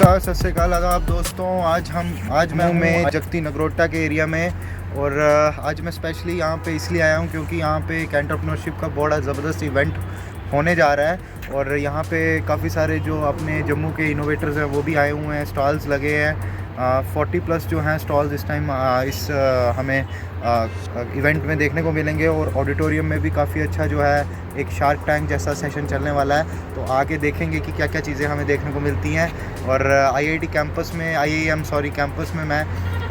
नमस्कार, सत श्री अकाल, आदाब दोस्तों। आज मैं हूँ जगती नगरोटा के एरिया में। और आज मैं स्पेशली यहाँ पे इसलिए आया हूँ क्योंकि यहाँ पे एक एंटरप्रेन्योरशिप का बड़ा ज़बरदस्त इवेंट होने जा रहा है। और यहाँ पे काफ़ी सारे जो अपने जम्मू के इनोवेटर्स हैं वो भी आए हुए हैं, स्टॉल्स लगे हैं। 40+ जो हैं स्टॉल्स इस टाइम हमें इवेंट में देखने को मिलेंगे। और ऑडिटोरियम में भी काफ़ी अच्छा जो है एक शार्क टैंक जैसा सेशन चलने वाला है, तो आगे देखेंगे कि क्या क्या चीज़ें हमें देखने को मिलती हैं। और IIM कैंपस में मैं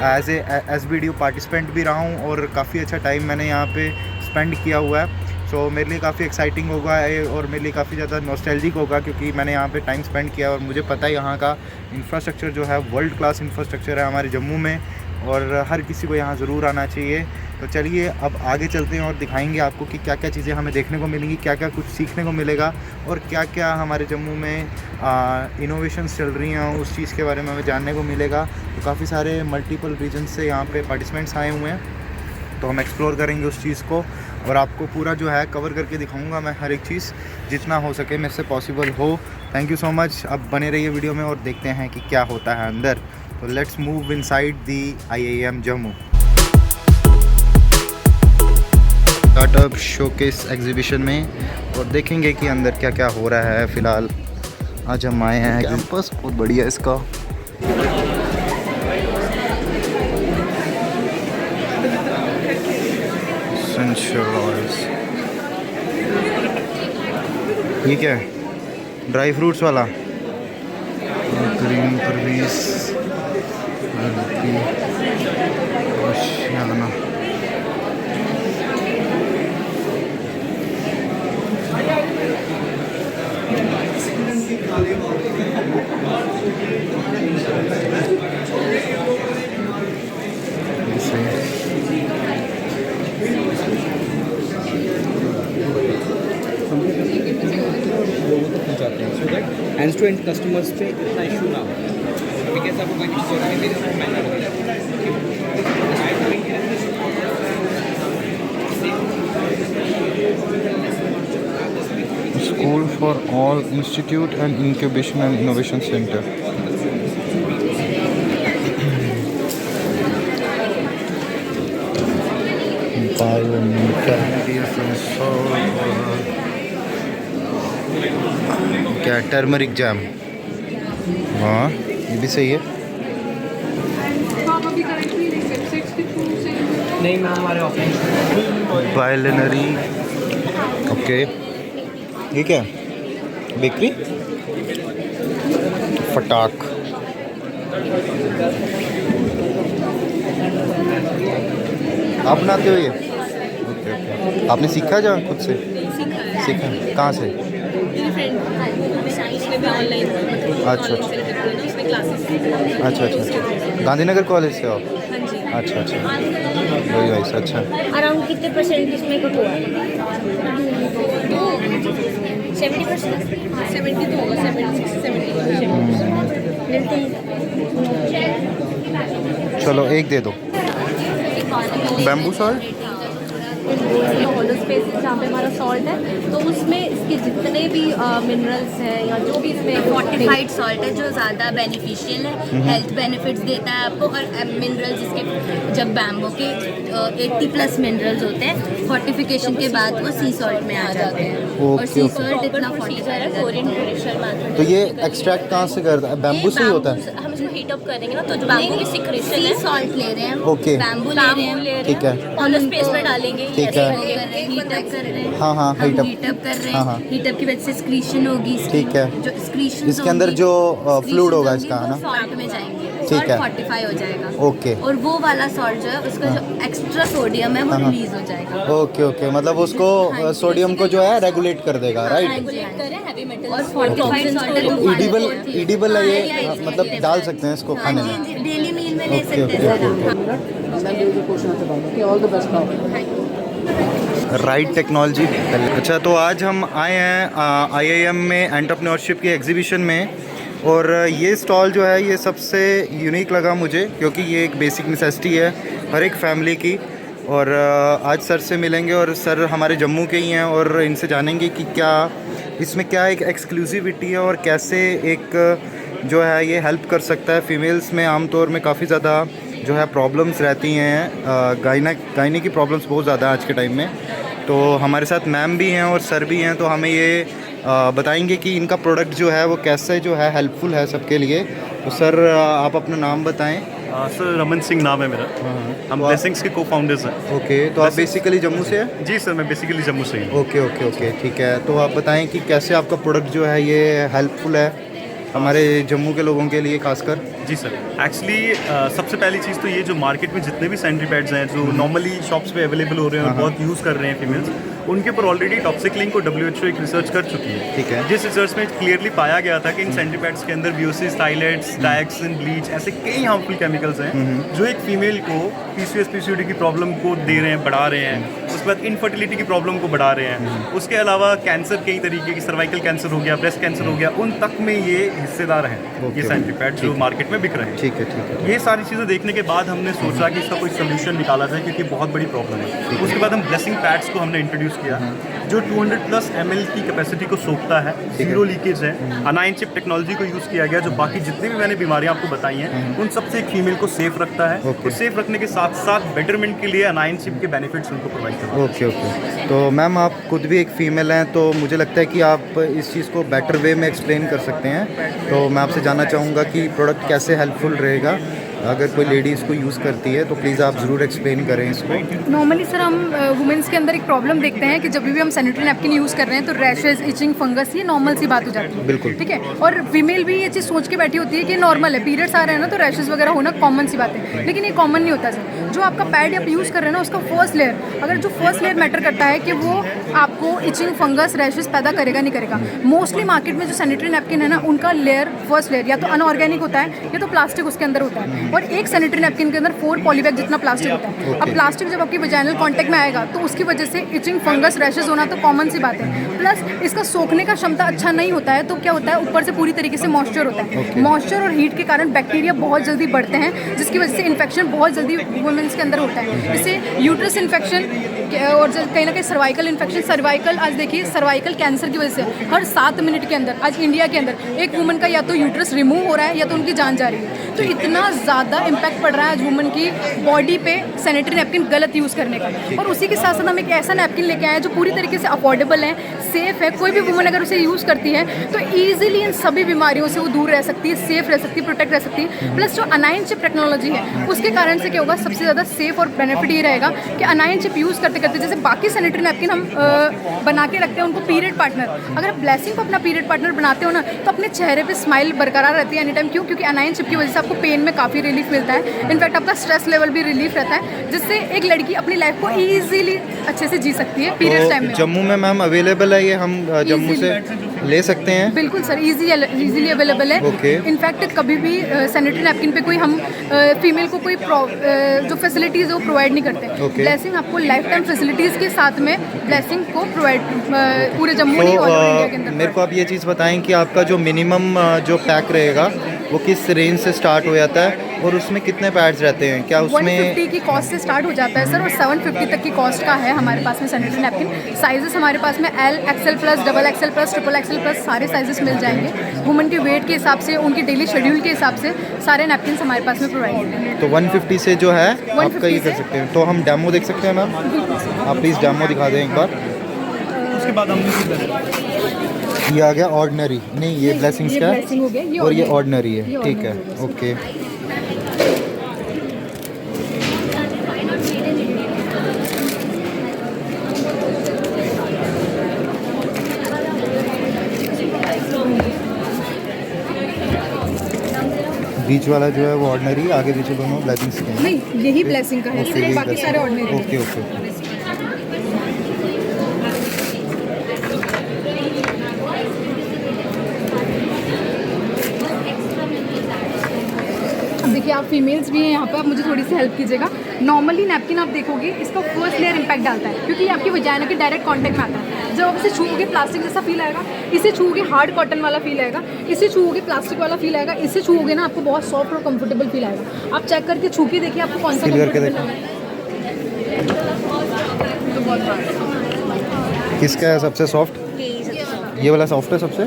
एज ए SBDU पार्टिसिपेंट भी रहा हूँ और काफ़ी अच्छा टाइम मैंने यहाँ पे स्पेंड किया हुआ है। सो मेरे लिए काफ़ी एक्साइटिंग होगा और मेरे लिए काफ़ी ज़्यादा नॉस्टैल्जिक होगा क्योंकि मैंने यहाँ पे टाइम स्पेंड किया और मुझे पता है यहाँ का इंफ्रास्ट्रक्चर जो है वर्ल्ड क्लास इंफ्रास्ट्रक्चर है हमारे जम्मू में, और हर किसी को यहाँ ज़रूर आना चाहिए। तो चलिए अब आगे चलते हैं और दिखाएंगे आपको कि क्या क्या चीज़ें हमें देखने को मिलेंगी, क्या क्या कुछ सीखने को मिलेगा और क्या क्या हमारे जम्मू में इनोवेशंस चल रही हैं, उस चीज़ के बारे में हमें जानने को मिलेगा। तो काफ़ी सारे मल्टीपल रीजन से यहाँ पे पार्टिसिपेंट्स आए हुए हैं, तो हम एक्सप्लोर करेंगे उस चीज़ को और आपको पूरा जो है कवर करके दिखाऊंगा मैं हर एक चीज़, जितना हो सके मेरे से पॉसिबल हो। Thank you so much. अब बने रहिए वीडियो में और देखते हैं कि क्या होता है अंदर। तो let's move inside the IIM Jammu. Startup showcase exhibition में और देखेंगे कि अंदर क्या क्या हो रहा है। फ़िलहाल आज हम आए हैं, कैंपस बहुत बढ़िया इसका। ये क्या है? ड्राई फ्रूट्स वाला ग्रीन परवीज एंड टू एंड कस्टमर्स पे इतना इशू ना हो, बिकॉज आपको कोई चीज़ होगा मेरे को महंगा लगेगा। School for all institute and incubation and innovation centre. क्या टर्मरिक जैम, हाँ ये भी सही है। नहीं मैम, हमारे ऑफलाइन बाइलिनरी, ओके। ये क्या बेकरी? फटाक, आप बनाते हो ये? Okay okay. आपने सीखा जहाँ खुद से? सीखा कहाँ से? अच्छा अच्छा अच्छा, गांधीनगर कॉलेज से हो? अच्छा अच्छा, वही वाइस। अच्छा, अराउंड कितने परसेंट इसमें कट हुआ? 70%, 70 तो होगा, 70 चलो एक दे दो। बैम्बू सॉल्ट, हॉलो स्पेस जहाँ पे हमारा सॉल्ट है, तो उसमें इसके जितने भी मिनरल्स हैं या जो भी इसमें फोर्टिफाइड सॉल्ट है जो ज़्यादा बेनिफिशियल है, हेल्थ बेनिफिट्स देता है आपको। और मिनरल्स इसके जब बैम्बो के 80+ मिनरल्स होते हैं, फोर्टिफिकेशन के बाद वो सी सॉल्ट में आ जाते हैं। और सी सॉल्ट इतना फोर्टिफाइड है, कोरियन ट्रेडिशनल मेथड। तो ये एक्सट्रैक्ट कहाँ से करता है? बैम्बू से ही होता है? हम इसको हीट अप करेंगे ना, तो जो बैम्बू की सिक्रेशन है, सॉल्ट ले रहे हैं, ओके, बैम्बू ले रहे हैं, ठीक है। हॉलो स्पेस में डालेंगे, ठीक है। हीट अप कर रहे हैं। हाँ हाँ, हीट अप कर रहे हाँ, हाँ। हैं। हीट अप की वजह से स्क्रीशन होगी इसकी। ठीक है। जो स्क्रीशन इसके अंदर जो फ्लूइड होगा इसका, है ना? सॉल्ट में जाएंगे, ठीक है। फोर्टिफाई हो जाएगा। ओके। और वो वाला सॉल्ट जो है उसका जो एक्स्ट्रा सोडियम है वो रिलीज हो जाएगा। ओके ओके, मतलब उसको सोडियम को जो है रेगुलेट कर देगा, राइट? रेगुलेट करें हैवी मेटल और फोर्टिफाइड ईडिबल है ये, मतलब डाल सकते हैं इसको खाने में? डेली मील में ले ओके सकते ओके हैं। All the best. Right technology. अच्छा, तो आज हम आए हैं IIM में एंटरप्रेन्योरशिप की एग्जीबिशन में, और ये स्टॉल जो है ये सबसे यूनिक लगा मुझे क्योंकि ये एक बेसिक नेसेसिटी है हर एक फैमिली की। और आज सर से मिलेंगे और सर हमारे जम्मू के ही हैं और इनसे जानेंगे कि क्या इसमें क्या एक एक्सक्लूसिविटी है और कैसे एक जो है ये हेल्प कर सकता है। फीमेल्स में आमतौर में काफ़ी ज़्यादा जो है प्रॉब्लम्स रहती हैं, गायने की प्रॉब्लम्स बहुत ज़्यादा है आज के टाइम में। तो हमारे साथ मैम भी हैं और सर भी हैं, तो हमें ये बताएंगे कि इनका प्रोडक्ट जो है वो कैसे जो है हेल्पफुल है सबके लिए। तो सर आप अपना नाम बताएं। सर रमन सिंह नाम है मेरा। हम ब्लेसिंग्स के को फाउंडर्स हैं। ओके, तो आप बेसिकली जम्मू से हैं? जी सर, मैं बेसिकली जम्मू से ही हूँ। ओके ओके ओके, ठीक है। तो आप बताएं कि कैसे आपका प्रोडक्ट जो है ये हेल्पफुल है हमारे जम्मू के लोगों के लिए खासकर। जी सर, एक्चुअली सबसे पहली चीज़ तो ये जो मार्केट में जितने भी सैनिटरी पैड्स हैं जो नॉर्मली शॉप्स पे अवेलेबल हो रहे हैं और बहुत यूज़ कर रहे हैं फीमेल्स, उनके ऊपर ऑलरेडी टॉक्सिक लिंक और WHO एक रिसर्च कर चुकी है। ठीक है। जिस रिसर्च में क्लियरली पाया गया था कि इन सैनिटरी पैड्स के अंदर VOCs, थाइलेट्स, डायक्सिन, ब्लीच ऐसे कई हार्मफुल केमिकल्स हैं जो एक फीमेल को PCOS PCOD की प्रॉब्लम को दे रहे हैं, बढ़ा रहे हैं। उसके बाद इनफर्टिलिटी की प्रॉब्लम को बढ़ा रहे हैं। उसके अलावा कैंसर, कई तरीके की सर्वाइकल कैंसर हो गया, ब्रेस्ट कैंसर हो गया, उन तक में ये हिस्सेदार हैं ये सैनिटरी पैड जो मार्केट में बिक रहे हैं। ठीक है ठीक है। ये सारी चीज़ें देखने के बाद हमने सोचा कि इसका कोई सोल्यूशन निकाला जाए क्योंकि बहुत बड़ी प्रॉब्लम है। उसके बाद हम ब्लेसिंग पैड्स को हमने इंट्रोड्यूस किया जो 200+ ml की कैपेसिटी को सोखता है, जीरो लीकेज है। अनाइन चिप टेक्नोलॉजी को यूज़ किया गया जो बाकी जितनी भी मैंने बीमारियां आपको बताई हैं उन सबसे एक फीमेल को सेफ रखता है। और सेफ रखने के साथ साथ बेटरमेंट के लिए अनाइन चिप के बेनिफिट्स उनको प्रोवाइड करता है। Okay okay. तो मैम आप खुद भी एक फ़ीमेल हैं, तो मुझे लगता है कि आप इस चीज़ को बेटर वे में एक्सप्लेन कर सकते हैं। तो मैं आपसे जानना चाहूँगा कि प्रोडक्ट कैसे हेल्पफुल रहेगा अगर कोई लेडी इसको यूज़ करती है, तो प्लीज़ आप ज़रूर एक्सप्लेन करें इसको। नॉर्मली सर हम वुमेंस के अंदर एक प्रॉब्लम देखते हैं कि जब भी हम सैनिटरी नैपकिन यूज़ कर रहे हैं तो रैशेज, इचिंग, फंगस, ये नॉर्मल सी बात हो जाती है। बिल्कुल। ठीक है। और फीमेल भी ये चीज़ सोच के बैठी होती है कि नॉर्मल है, पीरियड्स आ रहे हैं ना तो रैशेज वगैरह होना कॉमन सी बात है, लेकिन ये कॉमन नहीं होता सर। जो आपका पैड आप यूज़ कर रहे हैं ना उसका फर्स्ट लेयर, अगर जो फर्स्ट लेयर मैटर करता है कि वो आपको इचिंग, फंगस, रैशेज पैदा करेगा नहीं करेगा। मोस्टली मार्केट में जो सैनिटरी नैपकिन है ना उनका लेयर, फर्स्ट लेयर या तो अनऑर्गेनिक होता है या तो प्लास्टिक उसके अंदर होता है। और एक सैनिटरी नैपकिन के अंदर 4 पॉलीबैग जितना प्लास्टिक होता है। अब प्लास्टिक जब आपकी वजाइनल कांटेक्ट में आएगा तो उसकी वजह से इचिंग, फंगस, रैशेज होना तो कॉमन सी बात है। प्लस इसका सोखने का क्षमता अच्छा नहीं होता है, तो क्या होता है ऊपर से पूरी तरीके से मॉइस्चर होता है। मॉइस्चर और हीट के कारण बैक्टीरिया बहुत जल्दी बढ़ते हैं जिसकी वजह से इन्फेक्शन बहुत जल्दी वुमेन्स के अंदर होता है। इससे यूट्रस इन्फेक्शन और कहीं ना कहीं सर्वाइकल इन्फेक्शन, सर्वाइकल आज देखिए सर्वाइकल कैंसर की वजह से हर 7 मिनट के अंदर आज इंडिया के अंदर एक वुमन का या तो यूट्रस रिमूव हो रहा है या तो उनकी जान जा रही है। तो इतना ज़्यादा इम्पैक्ट पड़ रहा है आज वुमन की बॉडी पे सैनिटरी नैपकिन गलत यूज़ करने का। और उसी के साथ साथ हम एक ऐसा नैपकिन लेके आए हैं जो पूरी तरीके से अफोर्डेबल है, सेफ है। कोई भी वुमन अगर उसे यूज़ करती है तो ईजिली इन सभी बीमारियों से वो दूर रह सकती है, सेफ रह सकती है, प्रोटेक्ट रह सकती है। प्लस जो अनाइन चिप टेक्नोलॉजी है उसके कारण से क्या होगा, सबसे ज़्यादा सेफ और बेनिफिट ये रहेगा कि अनाइन चिप यूज़ करते करते जैसे बाकी सैनिटरी नैपकिन हम बना के रखते हैं उनको पीरियड पार्टनर, अगर आप ब्लेसिंग को अपना पीरियड पार्टनर बनाते हो ना तो अपने चेहरे पे स्माइल बरकरार रहती है एनी टाइम। क्यों? क्योंकि अनाइन चिप की वजह से आपको पेन में काफ़ी रिलीफ मिलता है। इनफैक्ट आपका स्ट्रेस लेवल भी रिलीफ रहता है जिससे एक लड़की अपनी लाइफ को ईजिली अच्छे से जी सकती है पीरियड्स टाइम में। जम्मू में मैम अवेलेबल है ये, हम जम्मू से ले सकते हैं? बिल्कुल सर, इजीली अवेलेबल है। Okay. इनफैक्ट कभी भी सैनिटरी नैपकिन पे कोई हम फीमेल को कोई जो फैसिलिटीज़ है वो प्रोवाइड नहीं करते। Okay. ब्लेसिंग आपको लाइफ टाइम फैसिलिटीज़ के साथ में ब्लेसिंग को प्रोवाइड पूरे जम्मू नहीं, ऑल ओवर इंडिया के अंदर। मेरे को आप ये चीज़ बताएं कि आपका जो मिनिमम जो पैक रहेगा वो किस रेंज से स्टार्ट हो जाता है और उसमें कितने पैड्स रहते हैं? क्या उसमें 150 की कॉस्ट से स्टार्ट हो जाता है सर और 750 तक की कॉस्ट का है हमारे पास में सैनिटरी नैपकिन। साइजेस हमारे पास में L, XL+, XXL+, XXL+, सारे साइजेस मिल जाएंगे। वुमन के वेट के हिसाब से, उनके डेली शेड्यूल के हिसाब से सारे नैपकिन हमारे पास में प्रोवाइड हैं। तो 150 से जो है आपका ये कर सकते हैं। तो हम डेमो देख सकते हैं मैम? आप प्लीज़ डेमो दिखा दें एक बार। उसके बाद हम ये आ गया ऑर्डिनरी, नहीं ये ब्लेसिंग्स का ब्लेसिंग हो गया, ये और ये ordinary। ऑर्डिनरी है। ये ठीक है, ordinary ओके। बीच वाला जो है वो ऑर्डिनरी, आगे पीछे दोनों ब्लेसिंग्स के हैं। नहीं, यही ब्लेसिंग का है, ओके, सिर्फ यही बाकी सारे ऑर्डिनरी हैं। Okay okay. अब देखिए आप फीमेल्स भी हैं यहाँ पे, आप मुझे थोड़ी सी हेल्प कीजिएगा। नॉर्मली नैपकिन आप देखोगे इसका फर्स्ट लेयर इम्पैक्ट डालता है क्योंकि ये आपकी वजाइना के डायरेक्ट कांटेक्ट में आता है। जब आप इसे छूओगे प्लास्टिक जैसा फील आएगा, इसे छूओगे हार्ड कॉटन वाला फील आएगा, इसे छूओगे प्लास्टिक वाला फील आएगा, इसे छूओगे ना आपको बहुत सॉफ्ट और कंफर्टेबल फील आएगा। आप चेक करके छू के देखिए आपको कौन सा फील करके comfortable देखो। तो बहुत बार किसका है सबसे सॉफ्ट? ये वाला सॉफ्ट है सबसे?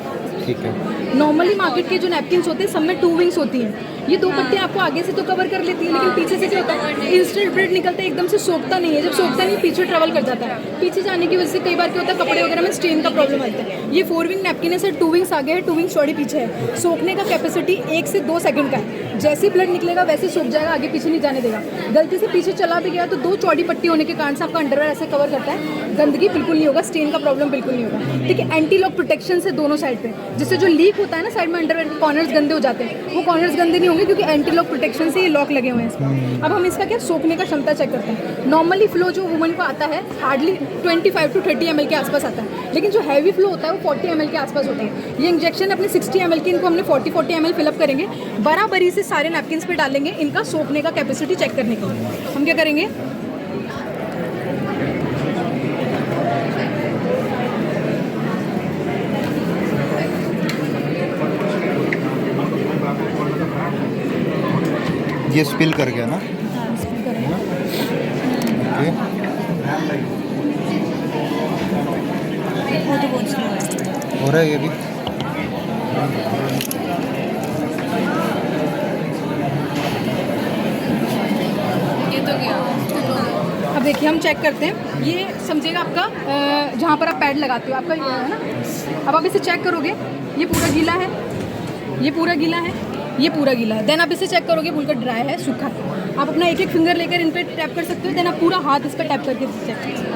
ठीक है। नॉर्मली मार्केट के जो नैपकिन्स होते हैं सब में 2 विंग्स होती हैं। ये 2 पट्टियाँ आपको आगे से तो कवर कर लेती है, लेकिन पीछे से क्या होता है, इंस्टेंट ब्रेड निकलता है, एकदम से सोखता नहीं है। जब सोखता नहीं, पीछे ट्रेवल कर जाता है। पीछे जाने की वजह से कई बार क्या होता है, कपड़े वगैरह में स्टेन का प्रॉब्लम आता है। ये 4 विंग नैपकिन है सर, 2 विंग्स आगे है, 2 विंग्स चौड़ी पीछे है। सोखने का कैपेसिटी 1 से 2 सेकंड का है। जैसे ही ब्लड निकलेगा वैसे सूख जाएगा, आगे पीछे नहीं जाने देगा। गलती से पीछे चला भी गया तो 2 चौड़ी पट्टी होने के कारण से आपका अंडरवेयर ऐसे कवर करता है, गंदगी बिल्कुल नहीं होगा, स्टेन का प्रॉब्लम बिल्कुल नहीं होगा। ठीक है, एंटी लॉक प्रोटेक्शन से दोनों साइड पे, जिससे जो लीक होता है ना साइड में अंडरवेयर के कॉर्नर्स गंदे हो जाते हैं, वो कॉर्नर्स गंदे नहीं होंगे क्योंकि एंटी लॉक प्रोटेक्शन से ये लॉक लगे हुए हैं इसमें। अब हम इसका क्या सोखने का क्षमता चेक करते हैं। नॉर्मली फ्लो जो वुमन को आता है हार्डली 25 to 30 ml के आसपास आता है, लेकिन जो हैवी फ्लो होता है वो 40 ml के आसपास होता है। ये इंजेक्शन अपने 60 ml की, इनको हमने 40 ml फिलअप करेंगे, बराबरी से सारे नैपकिन्स पे डालेंगे इनका सोखने का कैपेसिटी चेक करने के लिए। हम क्या करेंगे, ये स्पिल कर गया ना? ओके। हो रहा है ये भी। अब देखिए हम चेक करते हैं। ये समझिएगा आपका जहाँ पर आप पैड लगाते हो आपका ये है ना। अब आप इसे चेक करोगे, ये पूरा गीला है, ये पूरा गीला है, ये पूरा गीला है। देन आप इसे चेक करोगे, बिल्कुल ड्राई है, सूखा है। आप अपना एक फिंगर लेकर इन पर टैप कर सकते हो। देन आप पूरा हाथ इस पर टैप करके चेक कर सकते हो।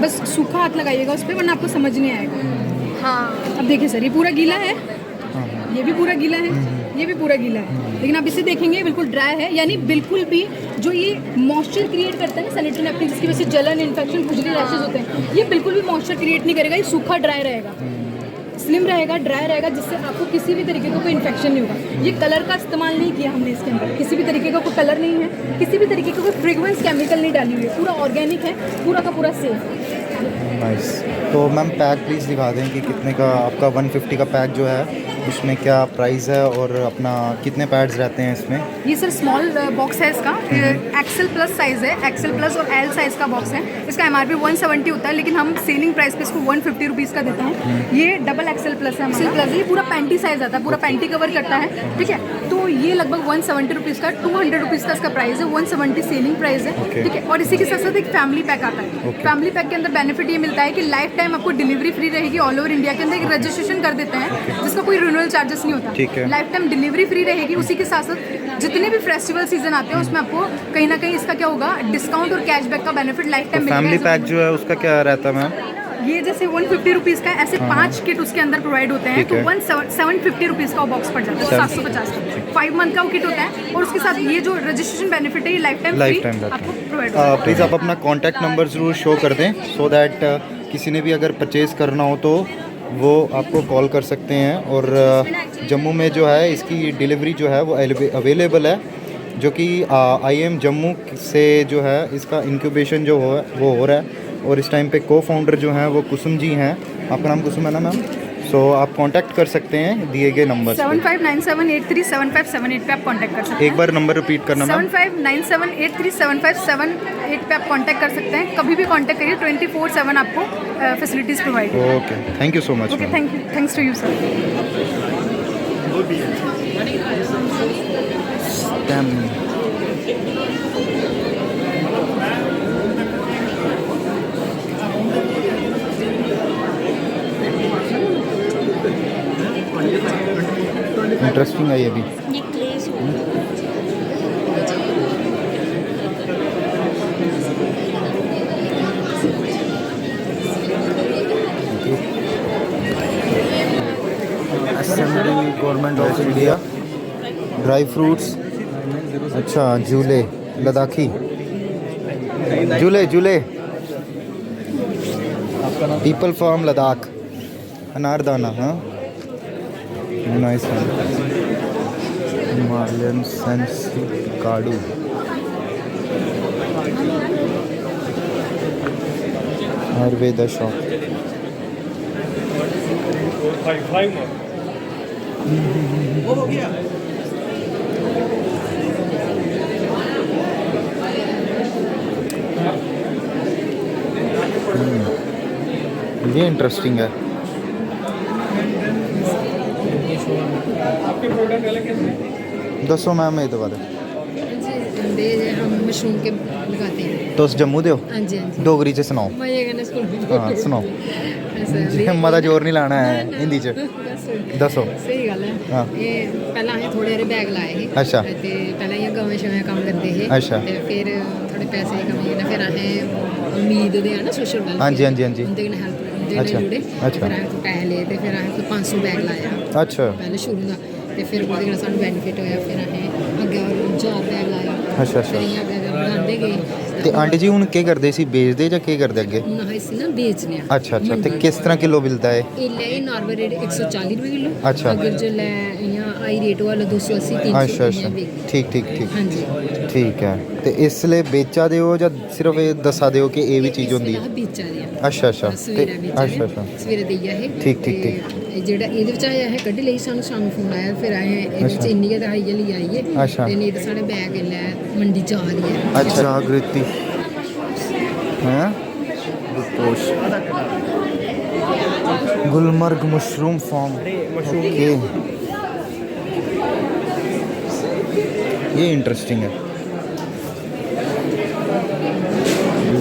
बस सूखा हाथ लगाइएगा उस पर, वरना आपको समझ नहीं आएगा। हाँ, अब देखिए सर, ये पूरा गीला है, ये भी पूरा गीला है, ये भी पूरा गीला है, लेकिन आप इसे देखेंगे बिल्कुल ड्राई है। यानी बिल्कुल भी जो ये मॉइस्चर क्रिएट करता है ना सैनिटरी नैपकिन, जिसकी वजह से जलन, इन्फेक्शन, खुजली, रैशेज होते हैं, ये बिल्कुल भी मॉइस्चर क्रिएट नहीं करेगा। ये सूखा ड्राई रहेगा, स्लिम रहेगा, ड्राई रहेगा, जिससे आपको किसी भी तरीके का कोई इन्फेक्शन नहीं होगा। ये कलर का इस्तेमाल नहीं किया हमने इसके अंदर, किसी भी तरीके का कोई कलर नहीं है, किसी भी तरीके का कोई फ्रेगरेंस केमिकल नहीं डाली हुई है, पूरा ऑर्गेनिक है, पूरा का पूरा सेफ। नाइस। तो मैम पैक प्लीज़ दिखा दें कि कितने का आपका 150 का पैक जो है उसमें क्या प्राइस है और अपना कितने पैड्स रहते हैं इसमें? ये सर स्मॉल बॉक्स है इसका, एक्सेल प्लस साइज़ है, एक्सेल प्लस और एल साइज़ का बॉक्स है। इसका MRP 170 होता है, लेकिन हम सेलिंग प्राइस पे इसको 150 रुपीज़ का देते हैं। ये डबल एक्सेल प्लस है, एक्सेल प्लस ये पूरा पैंटी साइज़ आता है, पूरा पैंटी कवर करता है। ठीक है, तो ये लगभग 170 रुपीज़ का, 200 रुपीज़ का इसका प्राइस है, 170 सेलिंग प्राइस है। ठीक है, और इसी के साथ साथ एक फैमिली पैक आता है। फैमिली पैक के अंदर बेनिफिट ये मिलता है कि लाइफ टाइम आपको डिलीवरी फ्री रहेगी ऑल ओवर इंडिया के अंदर। एक रजिस्ट्रेशन कर देते हैं जिसका कोई रिन्यूअल चार्जेस नहीं होता, लाइफ टाइम डिलीवरी फ्री रहेगी। उसी के साथ साथ जितने भी फेस्टिवल सीजन आते हैं उसमें आपको कहीं ना कहीं इसका क्या होगा, डिस्काउंट और कैशबैक का बेनिफिट लाइफ टाइम मिलेगा। फैमिली पैक जो है उसका क्या रहता है मैम? ये जैसे 150 रुपीज़ का, ऐसे 5 किट उसके अंदर प्रोवाइड होते हैं, तो 750 रुपीज़ का बॉक्स पड़ जाता है, 750 का 5 मंथ का वो किट होता है। और उसके साथ ये जो रजिस्ट्रेशन बेनिफिट है ये लाइफ टाइम आपको प्रोवाइड होता है। प्लीज़ आप अपना कॉन्टैक्ट नंबर ज़रूर शो कर दें, सो दैट किसी ने भी अगर परचेज़ करना हो तो वो आपको कॉल कर सकते हैं। और जम्मू में जो है इसकी डिलीवरी जो है वो अवेलेबल है, जो कि IIM जम्मू से जो है इसका इंक्यूबेशन जो वो हो रहा है। और इस टाइम पे को-फाउंडर जो हैं वो कुसुम जी हैं। आपका नाम कुसुम है ना मैम? सो आप कांटेक्ट कर सकते हैं दिए गए नंबर 7597837578 पे आप कांटेक्ट कर सकते हैं। एक बार नंबर रिपीट करना मैम। 7597837578 पे आप कांटेक्ट कर सकते हैं, कभी भी कांटेक्ट करिए, 24/7 आपको फैसिलिटीज़ प्रोवाइड है। Okay, thank you so much. Okay, thank you, thanks to you sir. Interesting है ये भी। ये क्लेज assembly government of India dry fruits. अच्छा, झूले लद्दाखी झूले पीपल फार्म लद्दाख अनारदाना। हाँ, नाइस है। हिमालयन सेंसी काडू। आयुर्वेदा शॉप। ये इंटरेस्टिंग है। दसो मैम ये दोबारा जी हम मशरूम के लगाते हैं तुस जम्मू दे हो हाँ जी हाँ जी डोगरी च सनाओ मजे कन्नै स्कूल हाँ सुनाओ जी मता जोर नहीं लाना है हिंदी च दसो सही गल हाँ। है ये पहला असें थोड़े हारे बैग लाए हे अच्छा। ते पहला इ'यां गवें शवें कम्म करदे हे अच्छा। ते फिर थोड़े पैसे दी कमी कन्नै फिर असें उम्मीद दे है ना सोशल वेलफेयर हाँ जी, हाँ जी, हाँ जी। उं'दे कन्नै हेल्प उं'दे अच्छा, कन्नै जुड़े अच्छा। फिर असें पैसे ले ते फिर असें 500 बैग लाया अच्छा पहले शुरू दा ते फिर ओह्दे कन्नै सानूं बेनीफिट होया फिर असें अग्गें होर 4 बैग लाया अच्छा, अच्छा। फिर इ'यां अग्गें अग्गें बढ़ांदे गए ਤੇ ਆਂਟੀ ਜੀ ਹੁਣ ਕੀ ਕਰਦੇ ਸੀ ਵੇਚਦੇ ਜਾਂ ਕੀ ਕਰਦੇ ਅੱਗੇ ਹੁਣ असें इसी ना बेचने आं अच्छा अच्छा तो किस तरह किलो मिलता है एल्लै एह् नॉर्मल रेट 140 रुपये किलो अच्छा। अगर जेल्लै इ'यां हाई रेट वाला 280 300 अच्छा अच्छा इ'यां बिकदी। ठीक ठीक ठीक हाँ जी ठीक है तो इसलिए बेचा दे हो ਜਾਂ सिर्फ ਇਹ ਦੱਸਾ ਦਿਓ ਕਿ ਇਹ ਵੀ ਚੀਜ਼ ਹੁੰਦੀ ਹੈ बेचा दे अच्छा अच्छा ते सवेरे बेचा अच्छा अच्छा सवेरे देइया है ठीक, ठीक, ठीक। जेह्ड़ा एह्दे बिच्च असें कड्ढी लेई सानूं शामीं फोन आया फिर असें एह्दे अच्छा। च इन्नी गै दहाई लेई आइए अच्छा। ते नेईं ते साढ़े बैग एल्लै मंडी जा दी है अच्छा जागृति हैं पोश गुलमर्ग मशरूम फार्म ओके ये इंटरेस्टिंग है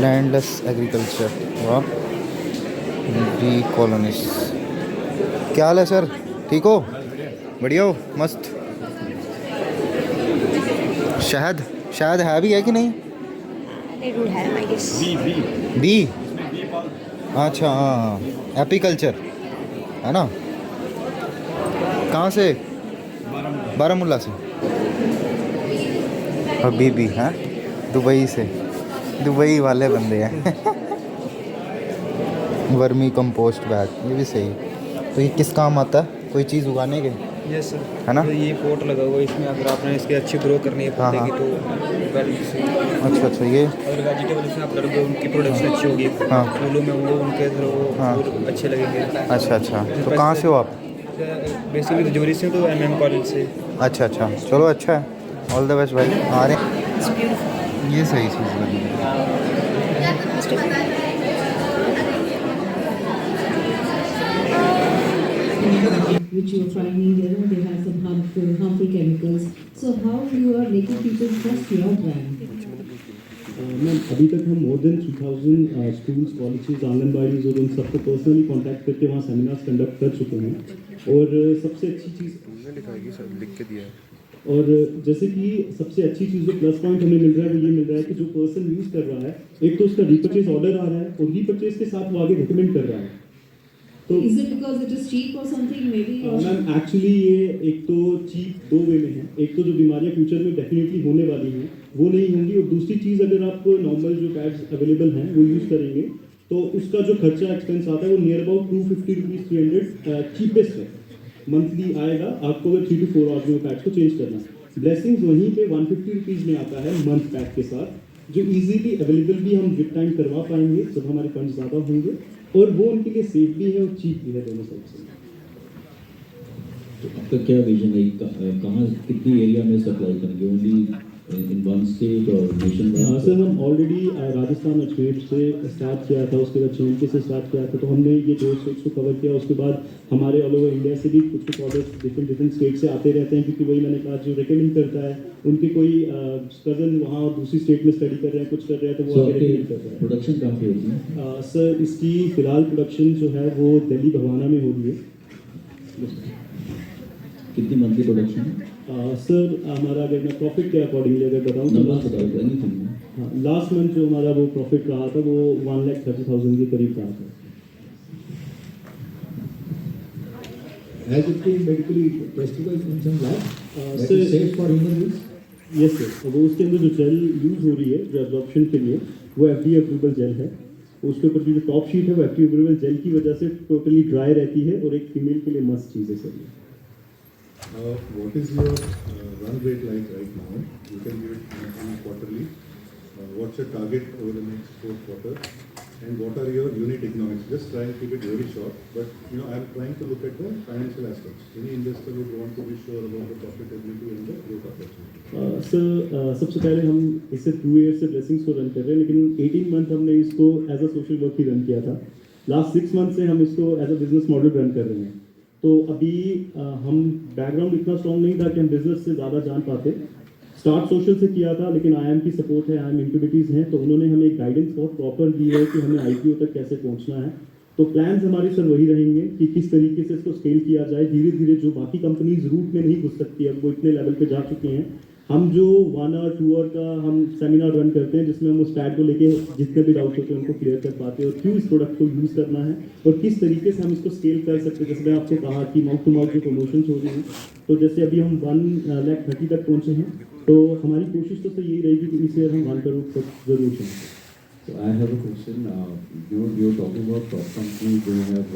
लैंडलेस एग्रीकल्चर वाह डी कॉलोनीज क्या हाल है सर ठीक हो बढ़िया हो मस्त शहद शहद है भी है कि नहीं बी अच्छा हाँ एपीकल्चर है ना कहाँ से बारामूला से अभी भी हैं दुबई से दुबई वाले बंदे हैं वर्मी कंपोस्ट बैग ये भी सही तो ये किस काम आता है कोई चीज़ उगाने के यस सर है ना? तो ये पोट लगा हुआ है इसमें अगर आपने इसकी अच्छी ग्रो करनी है हाँ, पौधे हाँ। की तो वैल्यू से अच्छा अच्छा ये अगर वेजिटेबल इसमें आप लड़ोगे उनकी प्रोडक्शन अच्छी होगी हाँ। फूलों में वो उनके अंदर वो हाँ। फूल अच्छे लगेंगे अच्छा अच्छा तो कहाँ से हो आप बेसिकली रजौरी से तो MM कॉलेज से अच्छा अच्छा चलो अच्छा है ऑल द बेस्ट भाई आ रहे हैं ये सही चीज़ लगी which you are trying there, they have some harmful chemicals. So how you are making people trust your brand? Ma'am अभी तक हम more than 3000 schools colleges anganwadis और उन सबको पर्सनली कांटेक्ट करके वहाँ सेमिनार्स कंडक्ट कर चुके हैं और सबसे अच्छी चीज़ लिख के दिया है और जैसे कि सबसे अच्छी चीज़ जो प्लस पॉइंट हमें मिल रहा है वो ये मिल रहा है कि जो पर्सन यूज़ कर रहा है एक तो उसका रीपर्चेज ऑर्डर आ रहा है और रीपर्चेज के साथ वो आगे रिकमेंड कर रहा है तो Is it because it is cheap or something maybe? Or ma'am actually ये एक तो चीप दो वे में है एक तो जो बीमारियां फ्यूचर में डेफिनेटली होने वाली हैं वो नहीं होंगी और दूसरी चीज़ अगर आप नॉर्मल जो पैड्स अवेलेबल हैं वो यूज़ करेंगे तो उसका जो खर्चा एक्सपेंस आता है वो नियर अबाउट 250 रुपीज़ 300 चीपेस्ट है मंथली आएगा आपको अगर 3 to 4 आवर्स में पैड्स को चेंज करना ब्लेसिंग्स वहीं पे 150 रुपीज़ में आता है मंथ पैक के साथ जो इजीली अवेलेबल भी हम विद टाइम करवा पाएंगे जब हमारे फंड ज़्यादा होंगे और वो उनके लिए सेफ भी है और चीप भी है दोनों साइड से तो आपका क्या विजन है कहाँ कितनी एरिया में सप्लाई करेंगे ओनली इन वन स्टेट और नेशन सर हम ऑलरेडी राजस्थान अजमेर से स्टार्ट किया था उसके बाद JNK से स्टार्ट किया था तो हमने ये 2 स्टेट्स को कवर किया उसके बाद हमारे ऑल ओवर इंडिया से भी कुछ ऑर्डर्स डिफरेंट स्टेट से आते रहते हैं क्योंकि वही मैंने कहा जो रिकमेंड करता है उनके कोई कज़न वहाँ दूसरी स्टेट में स्टडी कर रहे हैं कुछ कर रहे हैं तो वो आगे रिकमेंड कर रहे हैं प्रोडक्शन कहाँ पे होती है सर इसकी फ़िलहाल प्रोडक्शन जो है वो दिल्ली भवाना में हो रही है कितनी मंथली प्रोडक्शन सर हमारा अगर मैं प्रॉफिट के अकॉर्डिंगली अगर बताऊँ नंबर तो बताओ एनीथिंग हाँ लास्ट मंथ जो हमारा वो प्रॉफिट रहा था वो 1,30,000 के करीब रहा था Has it been medically tested in some lab? That sir, is safe for human use? Yes sir वो उसके अंदर जो जेल यूज़ हो रही है जो एब्जॉर्प्शन के लिए वो FDA अप्रूवल जेल है उसके ऊपर जो टॉप शीट है वो FDA अप्रूवल जेल की वजह से टोटली ड्राई रहती है और एक फीमेल के लिए मस्त चीज़ है sir What is your run rate like right now? You can give it monthly, quarterly. What's your target over the next 4 quarters? And what are your unit economics? Just try and keep it very short. But I'm trying to look at the financial aspects. Any investor would want to be sure about the profitability and the growth opportunity. Sir सबसे पहले हम इसे 2 year से blessings को run कर रहे हैं लेकिन 18 मंथ हमने इसको एज अ सोशल वर्क ही रन किया था लास्ट 6 मंथ से हम इसको as a business model run कर रहे हैं तो अभी हम बैकग्राउंड इतना स्ट्रॉन्ग नहीं था कि हम बिजनेस से ज़्यादा जान पाते। स्टार्ट सोशल से किया था, लेकिन IIM की सपोर्ट है, IIM इंक्यूबेटर्स हैं, तो उन्होंने हमें एक गाइडेंस बहुत प्रॉपर दी है कि हमें IPO तक कैसे पहुंचना है। तो प्लान्स हमारे सर वही रहेंगे कि किस तरीके से इसको स्केल किया जाए धीरे धीरे। जो बाकी कंपनीज रूट में नहीं घुस सकती, अब वो इतने लेवल पे जा चुकी हैं। हम जो 1 आवर 2 आवर का हम सेमिनार रन करते हैं, जिसमें हम उस टैग को लेके जितने भी डाउट्स होते हैं उनको क्लियर कर पाते हैं, और क्यों इस प्रोडक्ट को यूज़ करना है और किस तरीके से हम इसको स्केल कर सकते हैं। जैसे मैं आपको कहा कि माउथ टू माउथ जो प्रमोशंस हो रही हैं, तो जैसे अभी हम 1,30,000 तक पहुँचे हैं, तो हमारी कोशिश तो यही रहेगी कि इस ईयर हम 1 करोड़ तक जरूर पहुँचें। So I have a question. You're talking about top companies, they have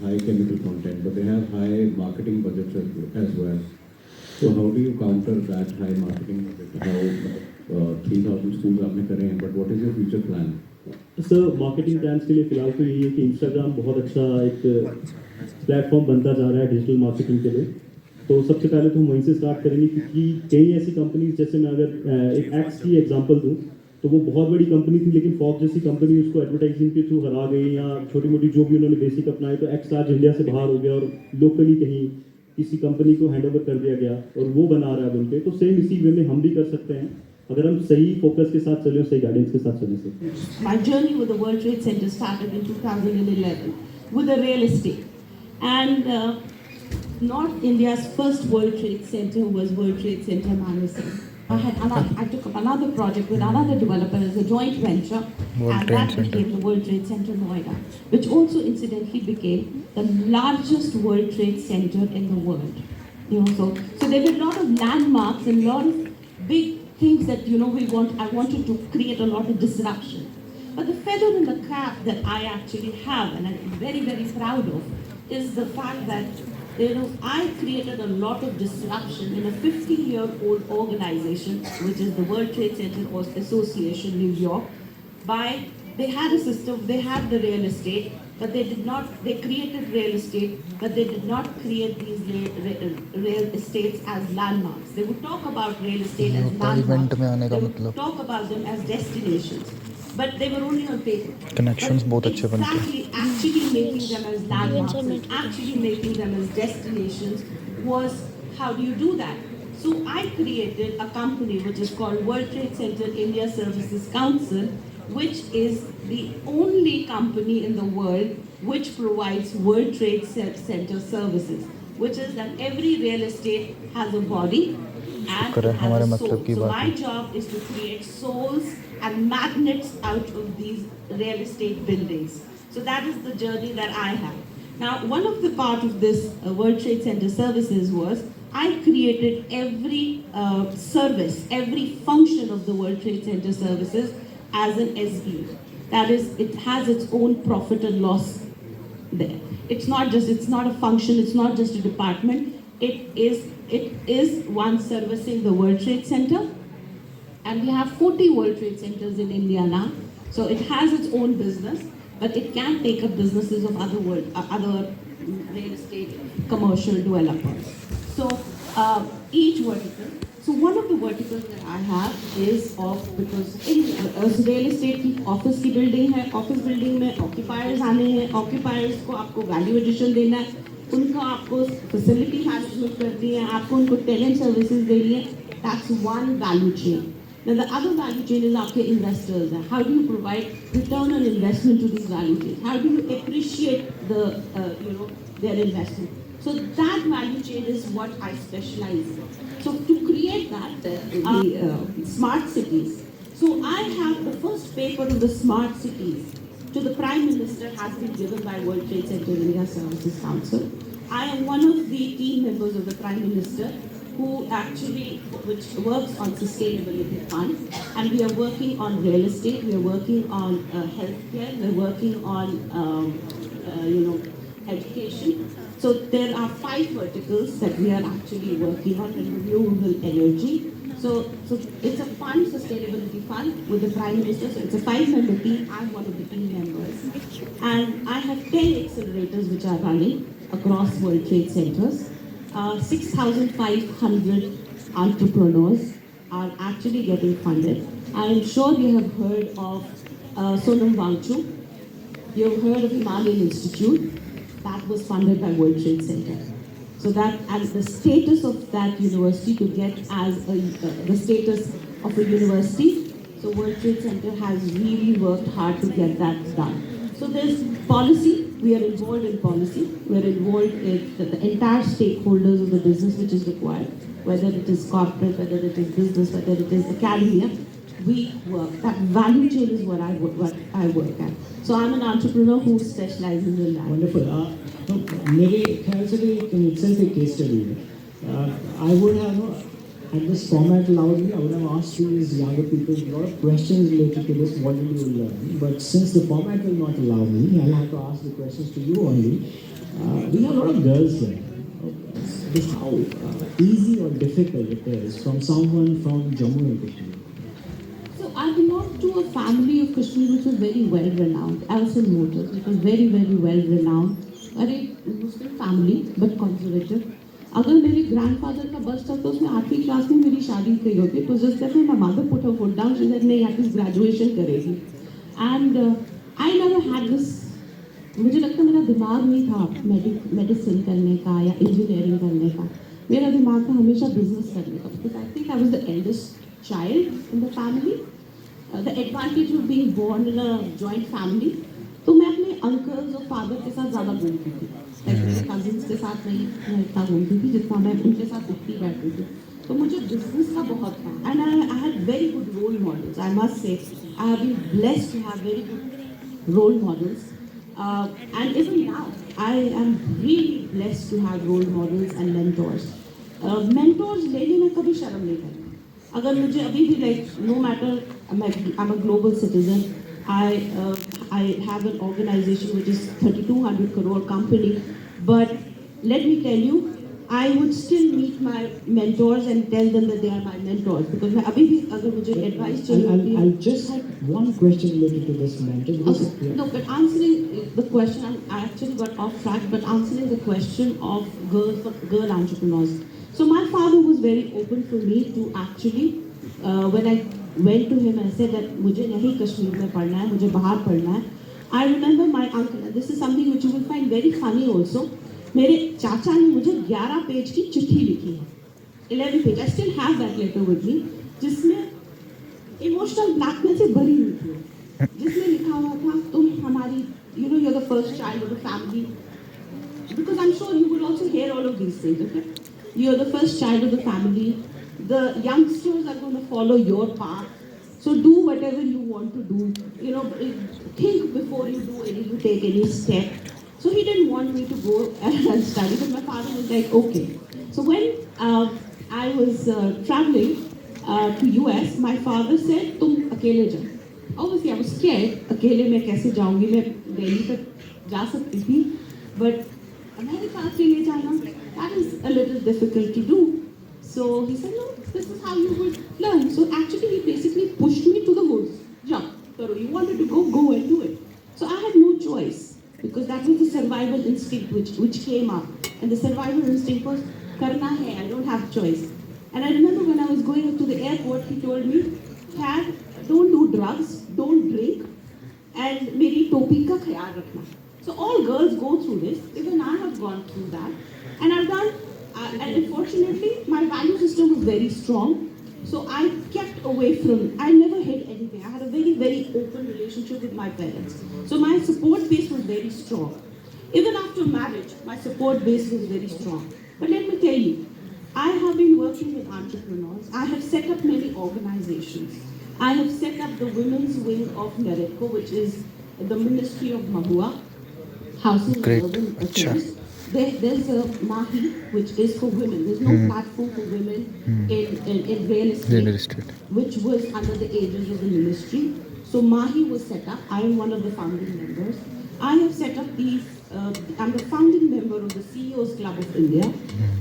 high chemical content, but they have high marketing budgets as well. So how do you counter that high marketing budget? How 3,000 schools आपने करे हैं, but what is your future plan? Sir marketing plans के लिए फिलहाल तो यही है कि इंस्टाग्राम बहुत अच्छा एक प्लेटफॉर्म बनता जा रहा है डिजिटल मार्केटिंग के लिए। तो सबसे पहले तो हम वहीं से स्टार्ट करेंगे, क्योंकि कई ऐसी कंपनीज, जैसे मैं अगर एक एक्स की एग्जांपल दूं, तो वो बहुत बड़ी कंपनी थी, लेकिन फॉक्स जैसी कंपनी उसको एडवर्टाइजिंग के थ्रू हरा गई, या छोटी मोटी जो भी उन्होंने बेसिक अपनाए, तो एक्स आज इंडिया से बाहर हो गया और लोकली कहीं किसी कंपनी को हैंडओवर कर दिया गया और वो बना रहा है उनके। तो सेम इसी वे में हम भी कर सकते हैं, अगर हम सही फोकस के साथ चले और सही गाइडेंस के साथ चले। सकते My journey with the World Trade Center started in 2011 with the real estate, and North India's first World Trade Center was World Trade Center Manassar. I took up another project with another developer as a joint venture, and that became the World Trade Center Noida, which also incidentally became the largest World Trade Center in the world. You know, so there were a lot of landmarks and a lot of big things that I wanted to create a lot of disruption. But the feather in the cap that I actually have, and I'm very, very proud of, is the fact that I created a lot of disruption in a 50-year-old organization, which is the World Trade Center Association, New York. They had a system, they had the real estate, but they created real estate, but they did not create these real estates as landmarks. They would talk about real estate as landmarks, they would talk about them as destinations, but they were only on paper. Connections बहुत अच्छे बनते हैं. Exactly, actually making them as landmarks and actually making them as destinations was, how do you do that? So I created a company which is called World Trade Center India Services Council, which is the only company in the world which provides World Trade Center services, which is that every real estate has a body and has a soul. So my job is to create souls and magnets out of these real estate buildings. So that is the journey that I have. Now, one of the part of this World Trade Center services was I created every service, every function of the World Trade Center services as an SBU. That is, it has its own profit and loss there. It's not a function, it's not just a department. It is one servicing the World Trade Center. And we have 40 World Trade Centers in India now. So it has its own business, but it can take up businesses of other real estate commercial developers. So each vertical. So one of the verticals that I have is because in real estate की office की building है, office building में occupiers आने हैं, occupiers को आपको value addition देना है, उनको आपको facility management करनी है, आपको उनको tenant services देनी है. That's one value chain. Now the other value chain is आपके investors. How do you provide return on investment to these value chains? How do you appreciate their investment? So that value chain is what I specialize in. So to create that, the smart cities. So I have the first paper on the smart cities to the Prime Minister has been given by World Trade Center India Services Council. I am one of the team members of the Prime Minister which works on sustainability fund, and we are working on real estate, we are working on healthcare, we are working on education. So there are 5 verticals that we are actually working on in renewable energy. So it's a fund, sustainability fund with the Prime Minister. So it's a 5-member team. I'm one of the team members. And I have 10 accelerators which are running across World Trade Centers. 6,500 entrepreneurs are actually getting funded. I am sure you have heard of Sonam Wangchuk. You have heard of Himalayan Institute. that was funded by World Trade Center. So that, and the status of that university to get as the status of a university, so World Trade Center has really worked hard to get that done. So there's policy, we are involved in policy, we are involved in the entire stakeholders of the business which is required, whether it is corporate, whether it is business, whether it is academia, we work. That value chain is what I work at. So I'm an entrepreneur who specializes in that. Wonderful. तो मेरे ख्याल से तो एक itself एक case study है. I would have had this format loudly. I would have asked these younger people a lot of questions related to this. What did you learn? But since the format will not allow me, I'll have to ask the questions to you only. We have a lot of girls here. Just how easy or difficult it is from someone from Jammu and Kashmir. So I belong to a family of Kashmir which was very well renowned. Alson Motors, which was very, very well renowned. अरे Muslim family but conservative. अगर मेरे grandfather का birth था तो उसमें 8वीं class में मेरी शादी की होती. तो just that my mother put her foot down, she said नहीं एटलीस्ट ग्रेजुएशन करेगी. And I never had this, मुझे लगता मेरा दिमाग नहीं था मेडिसिन करने का या इंजीनियरिंग करने का. मेरा दिमाग था हमेशा बिजनेस करने का, because I think I was the eldest child in the family. The advantage of being born in a joint family. तो मैं अपने अंकल्स और फादर के साथ ज़्यादा घूमती थी, मेरे कजिन्स के साथ नहीं मैं इतना घूमती थी जितना मैं उनके साथ उठती बैठती थी. तो मुझे बिजनेस का बहुत था. And I had very good role models. I must say I have been blessed to have very good role models. And even now I am really blessed to have role models and mentors. Mentors लेने में कभी शर्म नहीं करती. अगर मुझे अभी भी like no matter I am a global citizen. I have an organization which is 3,200 crore company, but let me tell you, I would still meet my mentors and tell them that they are my mentors, because मैं अभी भी अगर मुझे advice चाहिए. I'll just have one question related to this mentor. Okay. No, but answering the question, I actually got off track, but answering the question of girl entrepreneurs. So my father was very open for me to actually, when I went to him and said that मुझे नहीं कश्मीर में पढ़ना है, मुझे बाहर पढ़ना है. I remember my uncle, and this is something which you will find very funny also. मेरे चाचा ने मुझे 11 पेज की चिट्ठी लिखी है. 11 page. I still have that letter with me, जिसमें इमोशनल ब्लैकमेल से भरी हुई थी, जिसमें लिखा हुआ था तुम हमारी, you're the first child of the family, because I'm sure you will also hear all of these things. Okay, you're the first child of the family. The youngsters are going to follow your path. So do whatever you want to do. Think before you take any step. So he didn't want me to go and study, but my father was like, okay. So when I was traveling to US, my father said, तुम अकेले जाओ. Obviously, I was scared. अकेले मैं कैसे जाऊँगी? मैं दिल्ली तक जा सकती थी, but अमेरिका अकेले जाना, that is a little difficult to do. So he said, no, this is how you would learn. So actually, he basically pushed me to the woods. Jump, karo. You wanted to go and do it. So I had no choice, because that was the survival instinct which came up. And the survival instinct was, karna hai, I don't have choice. And I remember when I was going to the airport, he told me, Kat, don't do drugs, don't drink, and meri topi ka khayal rakhna. So all girls go through this. Even I have gone through that. And I've done. And unfortunately, my value system was very strong, so I kept away from. I never hid anything. I had a very, very open relationship with my parents. So my support base was very strong. Even after marriage, my support base was very strong. But let me tell you, I have been working with entrepreneurs. I have set up many organizations. I have set up the women's wing of NAREDCO, which is the Ministry of Mahua, Housing and Urban Affairs. There's a Mahi, which is for women. There's no platform for women in real estate, which was under the aegis of the ministry. So Mahi was set up. I am one of the founding members. I have set up these. I'm the founding member of the CEOs Club of India.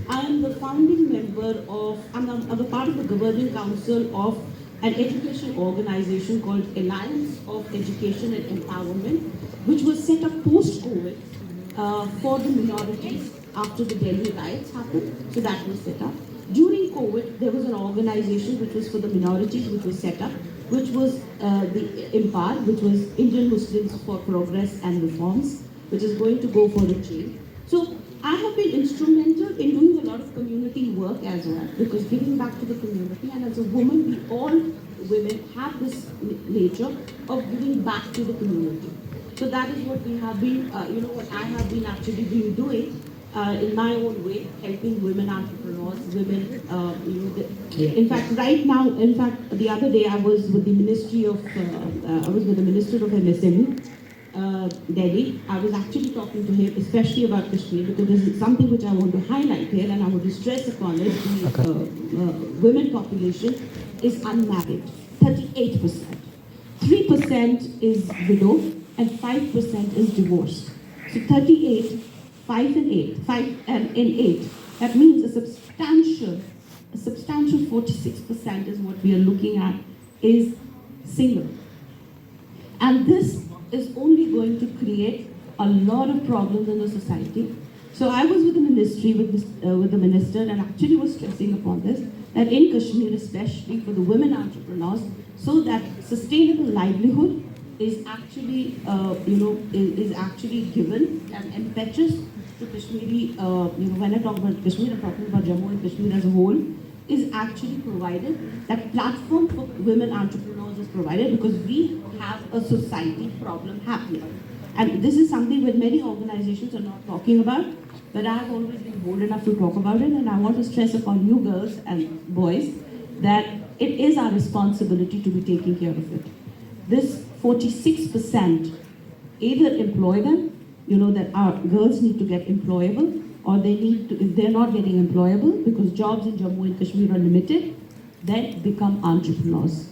I am the founding member of. I'm a part of the governing council of an education organization called Alliance of Education and Empowerment, which was set up post-COVID. For the minorities after the Delhi riots happened, so that was set up. During COVID, there was an organization which was for the minorities, which was set up, which was the IMPAR, which was Indian Muslims for Progress and Reforms. which is going to go for a change. So I have been instrumental in doing a lot of community work as well, because giving back to the community, and as a woman, we all women have this nature of giving back to the community. So that is what we have been, what I have been actually been doing in my own way, helping women entrepreneurs, women, in fact, right now, the other day I was with the Ministry of, I was with the Minister of MSME, Delhi. I was actually talking to him, especially about Kashmir, because this is something which I want to highlight here, and I want to stress upon it. The women population is unmarried, 38%. 3% is widow, and 5% is divorced. So 38, 5 and 8. That means a substantial 46% is what we are looking at is single. And this is only going to create a lot of problems in the society. So I was with the ministry, with the minister, and actually was stressing upon this, that in Kashmir, especially for the women entrepreneurs, so that sustainable livelihood is actually, is actually given and impetus to Kashmiri, when I talk about Kashmir, I'm talking about Jammu and Kashmir as a whole, is actually provided. That platform for women entrepreneurs is provided because we have a society problem happening. And this is something that many organizations are not talking about, but I have always been bold enough to talk about it, and I want to stress upon you girls and boys that it is our responsibility to be taking care of it. This 46% either employ them, that our girls need to get employable, or they need to, if they're not getting employable because jobs in Jammu and Kashmir are limited, then become entrepreneurs.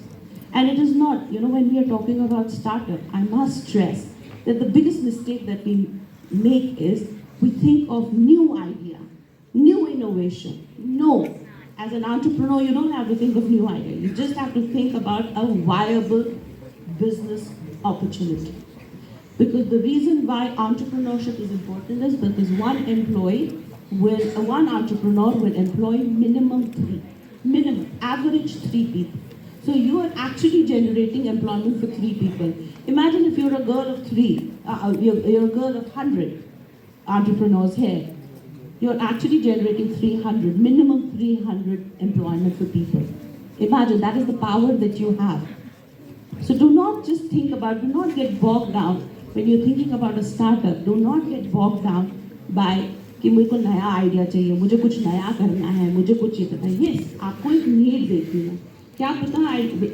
And it is not, when we are talking about startup, I must stress that the biggest mistake that we make is we think of new idea, new innovation. No, as an entrepreneur, you don't have to think of new idea. You just have to think about a viable business opportunity. Because the reason why entrepreneurship is important is because one entrepreneur will employ minimum, average 3 people. So you are actually generating employment for 3 people. Imagine if you're a girl of 3, you're a girl of 100 entrepreneurs here. You're actually generating 300, minimum 300 employment for people. Imagine, that is the power that you have. So do not just think about, do not get bogged down when you're thinking about a startup. Do not get bogged down by कि मुझे कोई नया idea चाहिए, मुझे कुछ नया करना है, मुझे कुछ ये करना है. Yes, आपको एक नीड देखनी है. क्या पता,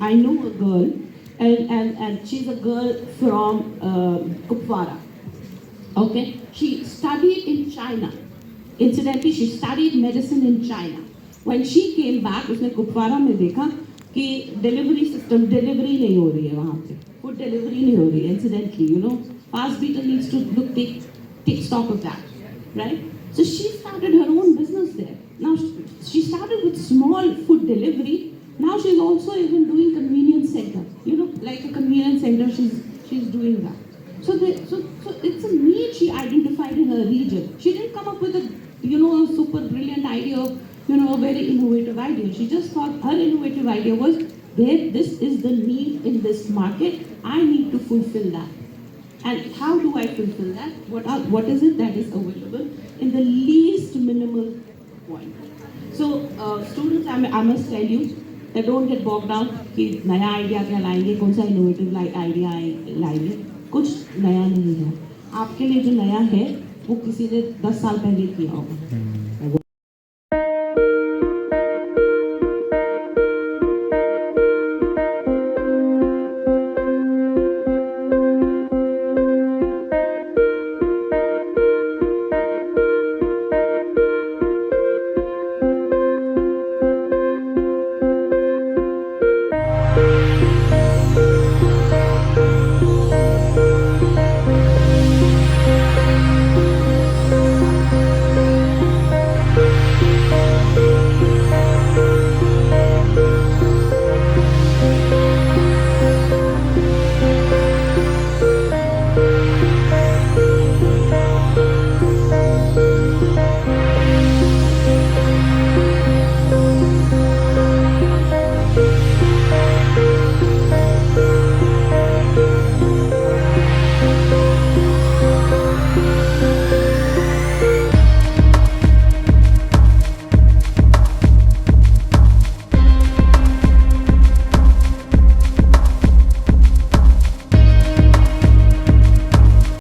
I know a girl and she's a girl from Kupwara. Okay, she studied in China. Incidentally, she studied medicine in China. When she came back, उसने कुपवारा में देखा कि delivery system delivery नहीं हो रही है वहाँ पे, food delivery नहीं हो रही है. Incidentally, Fast Beater needs to take stock of that, right? So she started her own business there. Now she started with small food delivery. Now she's also even doing convenience center. Like a convenience center, she's doing that. So it's a need she identified in her region. She didn't come up with a super brilliant idea of a very innovative idea. She just thought her innovative idea was this is the need in this market. I need to fulfill that. And how do I fulfill that? What is it that is available in the least minimal point? So students, I must tell you that don't get bogged down कि नया idea क्या लाएंगे, कौन सा innovative idea लाएंगे. कुछ नया नहीं है. आपके लिए जो नया है वो किसी ने 10 साल पहले किया होगा.